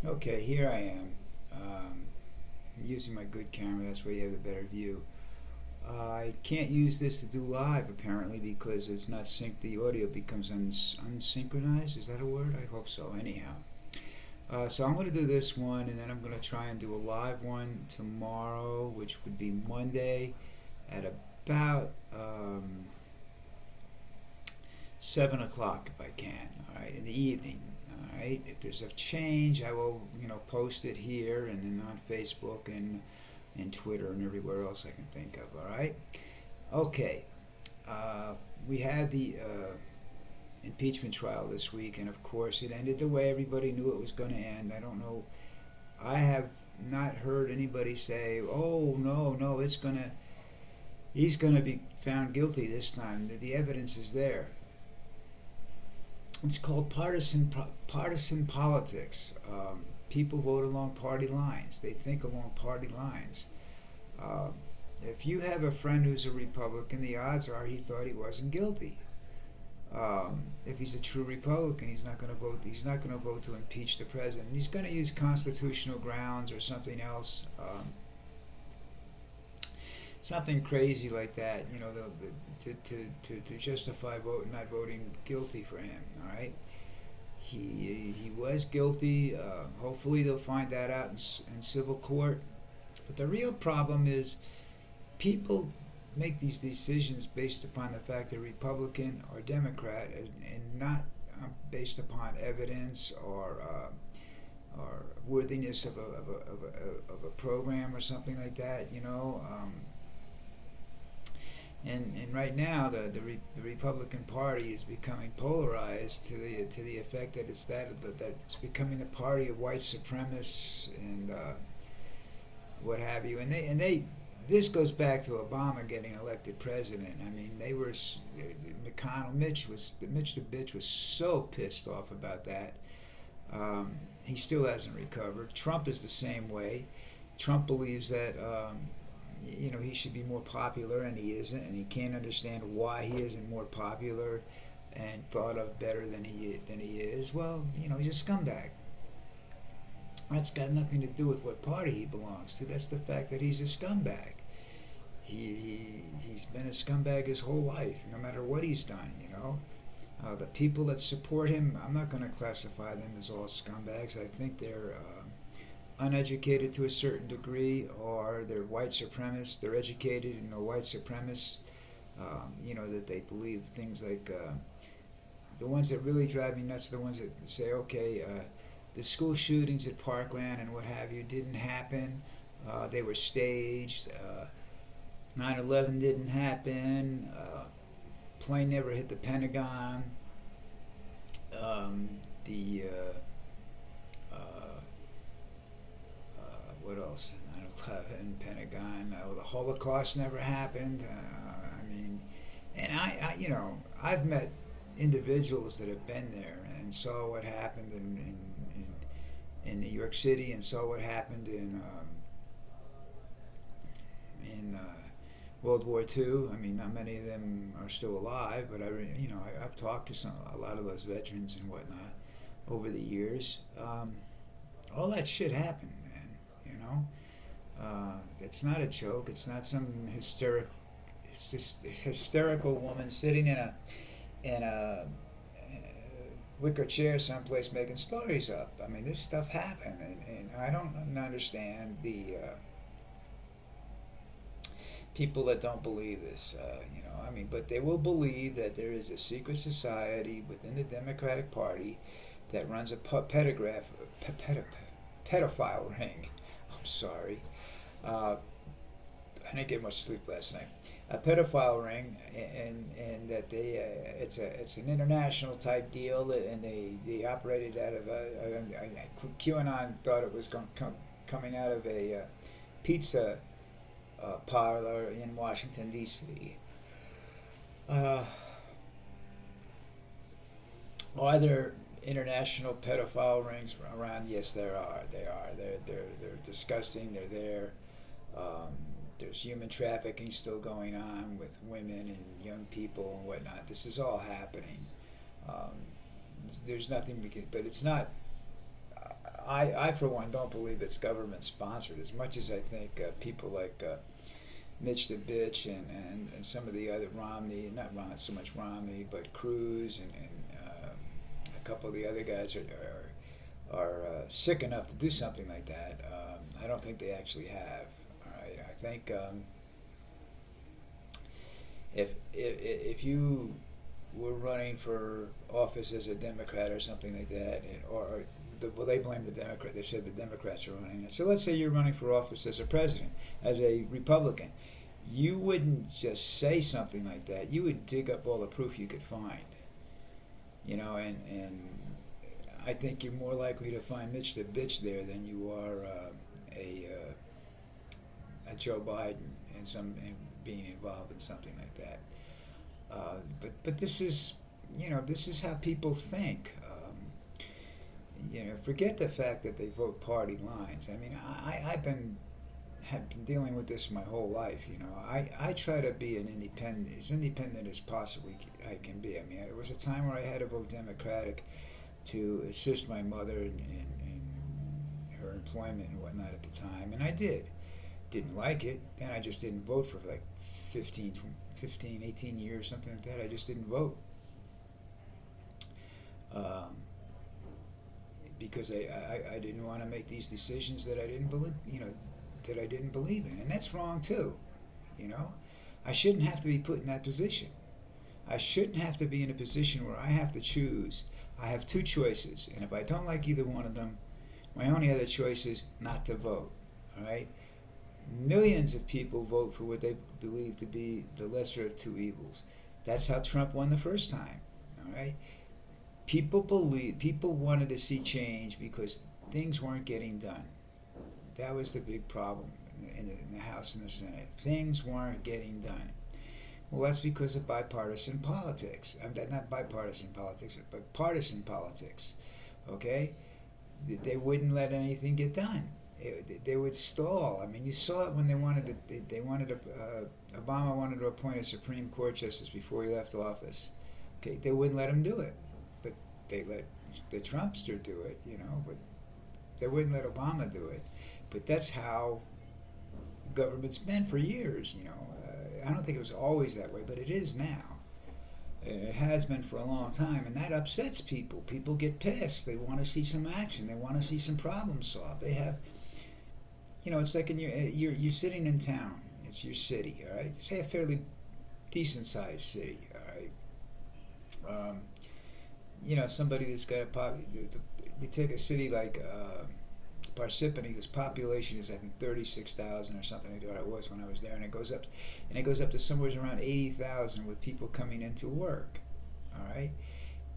Okay, here I am. I'm using my good camera, that's where you have a better view. I can't use this to do live apparently because it's not synced. The audio becomes unsynchronized. Is that a word? I hope so. Anyhow, so I'm going to do this one and then I'm going to try and do a live one tomorrow, which would be Monday at about 7 o'clock if I can, all right, in the evening. All right, if there's a change, I will, post it here and then on Facebook and Twitter and everywhere else I can think of. All right. Okay. We had the impeachment trial this week, and of course, it ended the way everybody knew it was going to end. I don't know. I have not heard anybody say, "Oh no, no, he's gonna be found guilty this time." The evidence is there. It's called partisan politics. People vote along party lines. They think along party lines. Uh, if you have a friend who's a Republican, the odds are he thought he wasn't guilty. If he's a true Republican, he's not going to vote. He's not going to vote to impeach the president. He's going to use constitutional grounds or something else, something crazy like that. To justify not voting guilty for him. All right. He was guilty. Hopefully they'll find that out in civil court. But the real problem is people make these decisions based upon the fact they're Republican or Democrat, and not based upon evidence or worthiness of a program or something like that. And right now the Republican Party is becoming polarized to the effect that it's becoming the party of white supremacists and what have you. And they this goes back to Obama getting elected president. I mean, Mitch the bitch was so pissed off about that. He still hasn't recovered. Trump is the same way. Trump believes that he should be more popular, and he isn't, and he can't understand why he isn't more popular and thought of better than he is. Well, he's a scumbag. That's got nothing to do with what party he belongs to. That's the fact that he's a scumbag. He's been a scumbag his whole life, no matter what he's done. The people that support him, I'm not going to classify them as all scumbags. I think they're uneducated to a certain degree, or they're white supremacists. They're educated and they're white supremacists. That they believe things like the ones that really drive me nuts are the ones that say, okay, the school shootings at Parkland and what have you didn't happen. They were staged. 9/11 didn't happen. Plane never hit the Pentagon. The what else? 9/11, Pentagon. The Holocaust never happened. I've met individuals that have been there and saw what happened in New York City and saw what happened in World War II. I mean, not many of them are still alive, but I've talked to a lot of those veterans and whatnot over the years. All that shit happened, man. It's not a joke. It's not some hysterical woman sitting in a wicker chair someplace making stories up. I mean, this stuff happened, and I don't understand the people that don't believe this. But they will believe that there is a secret society within the Democratic Party that runs a pedophile ring. I'm sorry. I didn't get much sleep last night. A pedophile ring, and that it's an international type deal, and they operated out of QAnon thought it was coming out of a pizza parlor in Washington D.C. Are there international pedophile rings around? Yes, there are. They're disgusting. They're there. There's human trafficking still going on with women and young people and whatnot. This is all happening. There's nothing we can, but it's not. I for one don't believe it's government sponsored as much as I think people like Mitch the Bitch and some of the other Romney, not Ron, so much Romney, but Cruz and a couple of the other guys are sick enough to do something like that. I don't think they actually have. All right, I think if you were running for office as a Democrat or something like that, well, they blame the Democrat. They said the Democrats are running it. So let's say you're running for office as a president, as a Republican. You wouldn't just say something like that. You would dig up all the proof you could find. And I think you're more likely to find Mitch the Bitch there than you are a Joe Biden and being involved in something like that. But this is how people think. Forget the fact that they vote party lines. I mean, have been dealing with this my whole life. I try to be as independent as possibly I can be. I mean, there was a time where I had to vote Democratic to assist my mother in her employment and whatnot at the time, and I did. Didn't like it, and I just didn't vote for like 15, 18 years, something like that. I just didn't vote. Because I didn't want to make these decisions that I didn't believe in, and that's wrong too. I shouldn't have to be put in that position. I shouldn't have to be in a position where I have to choose. I have two choices, and if I don't like either one of them, my only other choice is not to vote. All right. Millions of people vote for what they believe to be the lesser of two evils. That's how Trump won the first time. All right. People wanted to see change because things weren't getting done. That was the big problem in the House and the Senate. Things weren't getting done. Well, that's because of bipartisan politics. Not bipartisan politics, but partisan politics. Okay? They wouldn't let anything get done. They would stall. I mean, you saw it when Obama wanted to appoint a Supreme Court justice before he left office. Okay, they wouldn't let him do it. They let the Trumpster do it, but they wouldn't let Obama do it. But that's how government's been for years, I don't think it was always that way, but it is now. It has been for a long time, and that upsets people. People get pissed. They want to see some action. They want to see some problems solved. They have, it's like you're sitting in town. It's your city, all right? Say a fairly decent-sized city, all right? Somebody that's got you take a city like Parsippany, whose population is I think 36,000 or something like that. It was when I was there, and it goes up to somewhere around 80,000 with people coming into work. All right,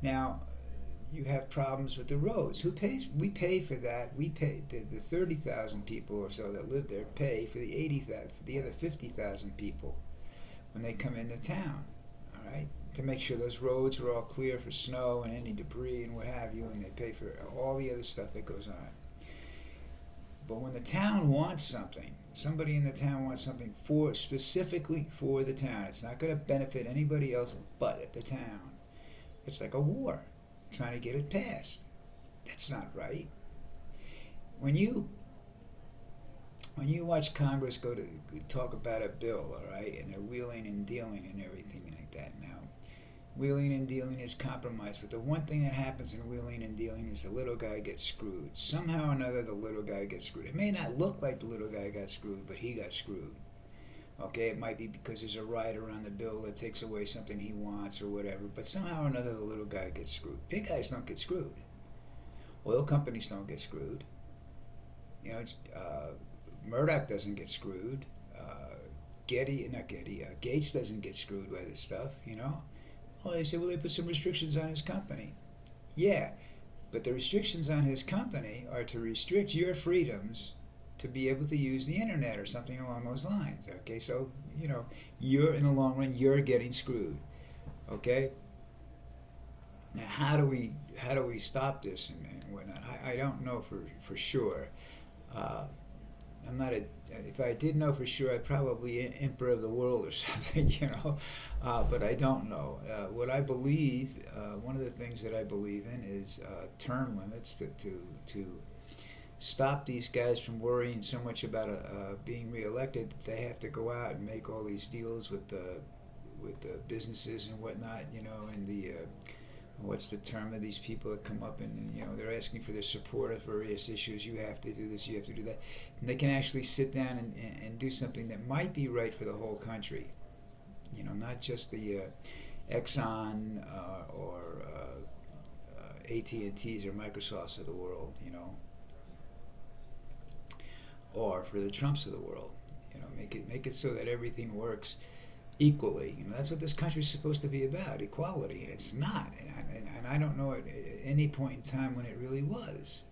now you have problems with the roads. Who pays? We pay for that. We pay the 30,000 people or so that live there pay for the 80,000, for the other 50,000 people when they come into town. All right. To make sure those roads are all clear for snow and any debris and what have you, and they pay for all the other stuff that goes on. But when the town wants something, somebody in the town wants something specifically for the town, it's not going to benefit anybody else but the town. It's like a war, trying to get it passed. That's not right. When you watch Congress go to talk about a bill, all right, and they're wheeling and dealing and everything like that now, wheeling and dealing is compromise, but the one thing that happens in wheeling and dealing is the little guy gets screwed. Somehow or another, the little guy gets screwed. It may not look like the little guy got screwed, but he got screwed. Okay, it might be because there's a rider on the bill that takes away something he wants or whatever, but somehow or another, the little guy gets screwed. Big guys don't get screwed. Oil companies don't get screwed. Murdoch doesn't get screwed. Gates doesn't get screwed by this stuff, Well, they say, they put some restrictions on his company. Yeah, but the restrictions on his company are to restrict your freedoms to be able to use the internet or something along those lines. Okay, so, you're, in the long run, you're getting screwed. Okay? Now, how do we stop this and whatnot? I don't know for sure. I'm not if I did know for sure, I'd probably be emperor of the world or something, but I don't know. What I believe, one of the things that I believe in is term limits to stop these guys from worrying so much about being reelected that they have to go out and make all these deals with the businesses and whatnot, and the what's the term of these people that come up and they're asking for their support of various issues. You have to do this, you have to do that, and they can actually sit down and do something that might be right for the whole country. Not just the Exxon or AT&Ts or Microsofts of the world, or for the Trumps of the world. Make it so that everything works equally. That's what this country's supposed to be about, equality, and it's not. And I don't know at any point in time when it really was.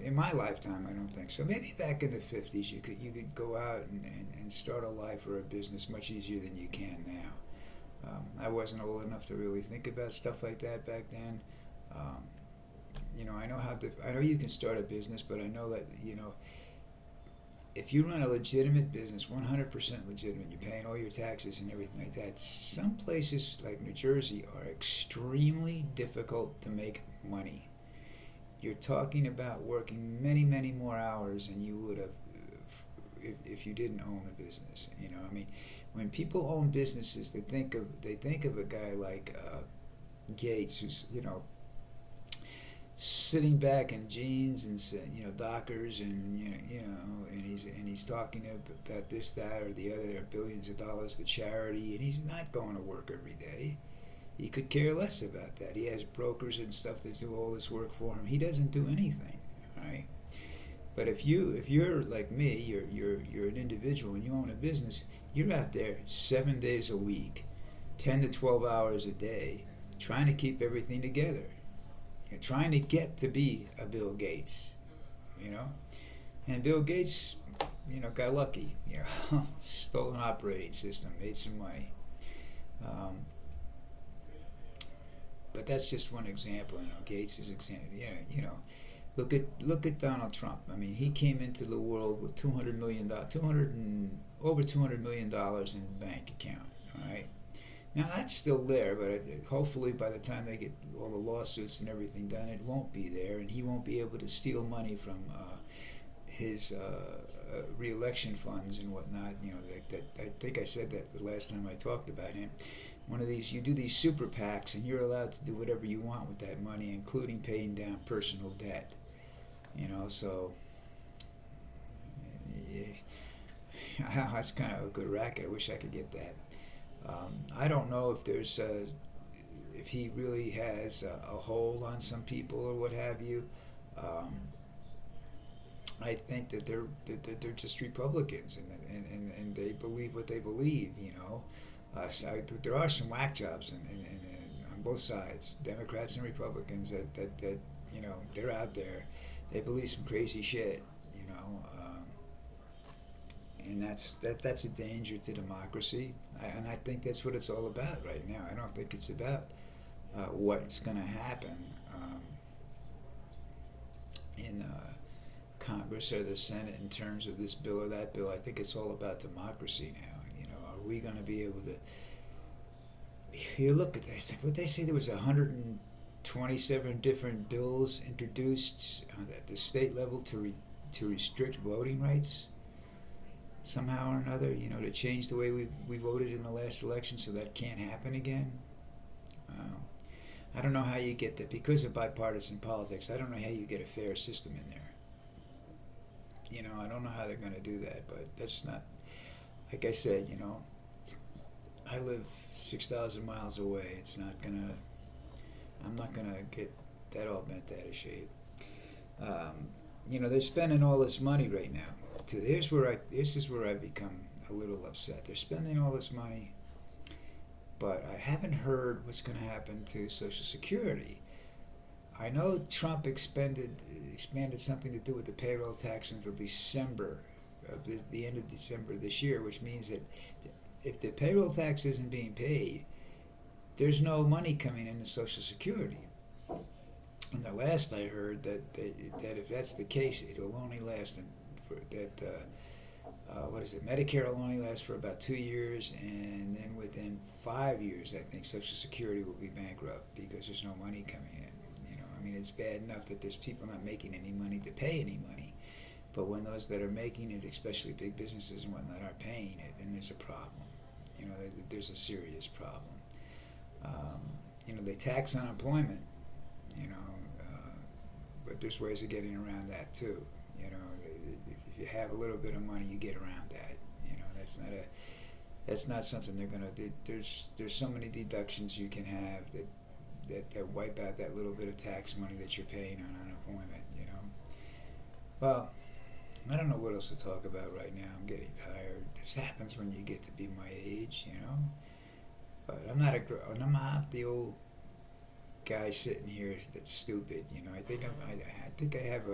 In my lifetime, I don't think so. Maybe back in the 50s, you could go out and start a life or a business much easier than you can now. I wasn't old enough to really think about stuff like that back then. I know you can start a business, but I know that if you run a legitimate business, 100% legitimate, you're paying all your taxes and everything like that, some places like New Jersey are extremely difficult to make money. You're talking about working many, many more hours than you would have if you didn't own a business. When people own businesses, they think of a guy like Gates, who's sitting back in jeans and Dockers and and he's talking about this, that, or the other, billions of dollars to charity, and he's not going to work every day. He could care less about that. He has brokers and stuff that do all this work for him. He doesn't do anything, right? But if you're like me, you're an individual and you own a business, you're out there 7 days a week, 10 to 12 hours a day, trying to keep everything together. You're trying to get to be a Bill Gates, and Bill Gates, got lucky, stole an operating system, made some money. But that's just one example. Gates is example. Look at Donald Trump. He came into the world with over $200 million in the bank account. All right. Now that's still there, but hopefully by the time they get all the lawsuits and everything done, it won't be there, and he won't be able to steal money from his re-election funds and whatnot. I think I said that the last time I talked about him. One of these, you do these super PACs, and you're allowed to do whatever you want with that money, including paying down personal debt. So that's kind of a good racket. I wish I could get that. I don't know if there's if he really has a hold on some people or what have you. I think that they're just Republicans and they believe what they believe. So there are some whack jobs on both sides, Democrats and Republicans, that they're out there. They believe some crazy shit. And that's a danger to democracy, and I think that's what it's all about right now. I don't think it's about what's going to happen in Congress or the Senate in terms of this bill or that bill. I think it's all about democracy now. Are we going to be able to? You look at this. What they say, there was 127 different bills introduced at the state level to restrict voting rights. Somehow or another, to change the way we voted in the last election, so that can't happen again. I don't know how you get that, because of bipartisan politics. I don't know how you get a fair system in there. I don't know how they're going to do that, but that's not, like I said, I live 6,000 miles away. I'm not gonna get that all bent out of shape. They're spending all this money right now. This is where I become a little upset. They're spending all this money, but I haven't heard what's going to happen to Social Security. I know Trump expanded something to do with the payroll tax until December, the end of December this year, which means that if the payroll tax isn't being paid, there's no money coming into Social Security. And the last I heard that if that's the case, it will only last Medicare will only last for about 2 years, and then within 5 years, I think Social Security will be bankrupt because there's no money coming in. I mean, it's bad enough that there's people not making any money to pay any money. But when those that are making it, especially big businesses and whatnot, are paying it, then there's a problem. There's a serious problem. Um, they tax unemployment, you know, but there's ways of getting around that too. If you have a little bit of money, you get around that. That's not something they're gonna do. There's so many deductions you can have that wipe out that little bit of tax money that you're paying on unemployment. Well, I don't know what else to talk about right now. I'm getting tired. This happens when you get to be my age. But I'm not the old guy sitting here that's stupid. I think I have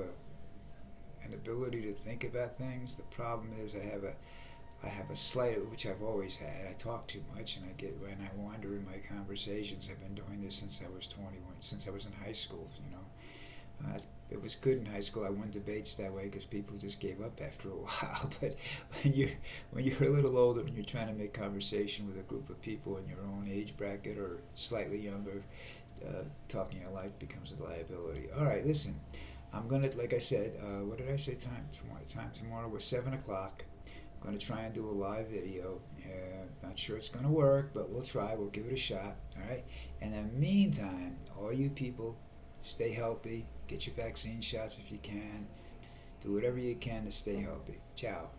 an ability to think about things. The problem is I have a slight, which I've always had. I talk too much, and I wander in my conversations. I've been doing this since I was 21, since I was in high school. It was good in high school. I won debates that way because people just gave up after a while. But when you're a little older and you're trying to make conversation with a group of people in your own age bracket or slightly younger, talking a lot becomes a liability. All right, listen. I'm gonna, like I said, what did I say? Time tomorrow was 7:00. I'm gonna try and do a live video. Not sure it's gonna work, but we'll try. We'll give it a shot. All right. And in the meantime, all you people, stay healthy. Get your vaccine shots if you can. Do whatever you can to stay healthy. Ciao.